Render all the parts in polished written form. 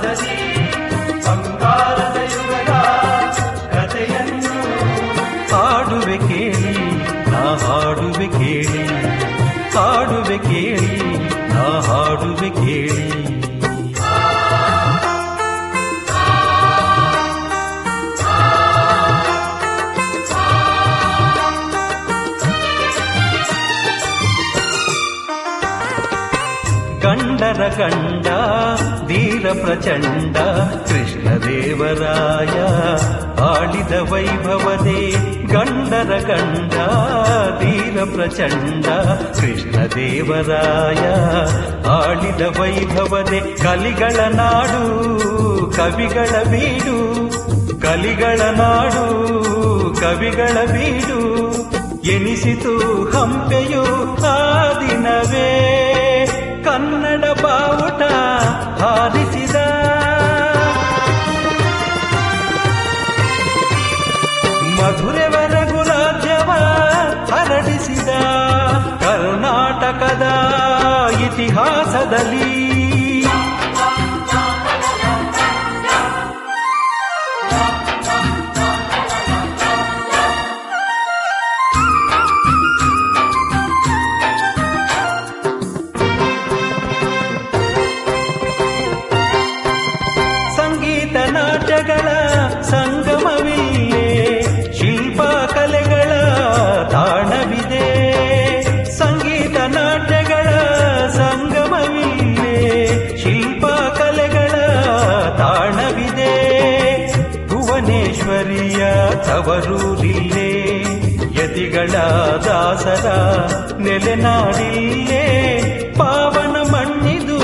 ಕಾಲದಲ್ಲಿ ಬಂಗಾರದ ಯುಗದ ಕಥೆಯನ್ನು ಹಾಡುವೆ ಕೇಳಿ ನಾ ಹಾಡುವೆ ಕೇಳಿ, ಹಾಡುವೆ ಕೇಳಿ ನಾ ಹಾಡುವೆ ಕೇಳಿ. ಗಂಡರ ಗಂಡ ಧೀರ ಪ್ರಚಂಡ ಕೃಷ್ಣದೇವರಾಯ ಆಳಿದ ವೈಭವದೇ. ಗಂಡರ ಗಂಡ ಧೀರ ಪ್ರಚಂಡ ಕೃಷ್ಣದೇವರಾಯ ಆಳಿದ ವೈಭವದೇ. ಕಲಿಗಳ ನಾಡು ಕವಿಗಳ ಬೀಡು, ಕಲಿಗಳ ನಾಡು ಕವಿಗಳ ಬೀಡು ಎನಿಸಿತು ಹಂಪೆಯು ಆ ದಿನವೇ. ಕನ್ನಡ ಬಾವುಟ ಹಾರಿಸಿದ ಮಧುರೆವರೆಗೂ ರಾಜ್ಯವ ಹರಡಿಸಿದ ಕರ್ನಾಟಕದ ಇತಿಹಾಸದಲ್ಲಿ ನಾಟ್ಯಗಳ ಸಂಗಮವಿಲ್ಲೇ, ಶಿಲ್ಪ ಕಲೆಗಳ ತಾಣವಿದೆ. ಸಂಗೀತ ನಾಟ್ಯಗಳ ಸಂಗಮವಿಲ್ಲೇ, ಶಿಲ್ಪ ಕಲೆಗಳ ತಾಣವಿದೆ. ಭುವನೇಶ್ವರಿಯ ತವರೂರಿಲ್ಲೇ, ಯತಿಗಳ ದಾಸರ ನೆಲೆನಾಡಿಲ್ಲೇ. ಪಾವನ ಮಣ್ಣಿದು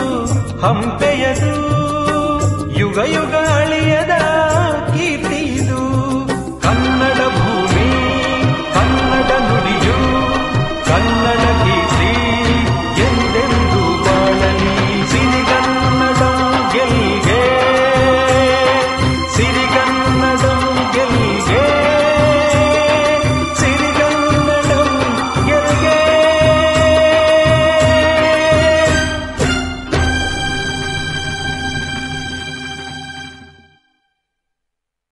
ಹಂಪೆಯದು ಯುಗ ಯುಗ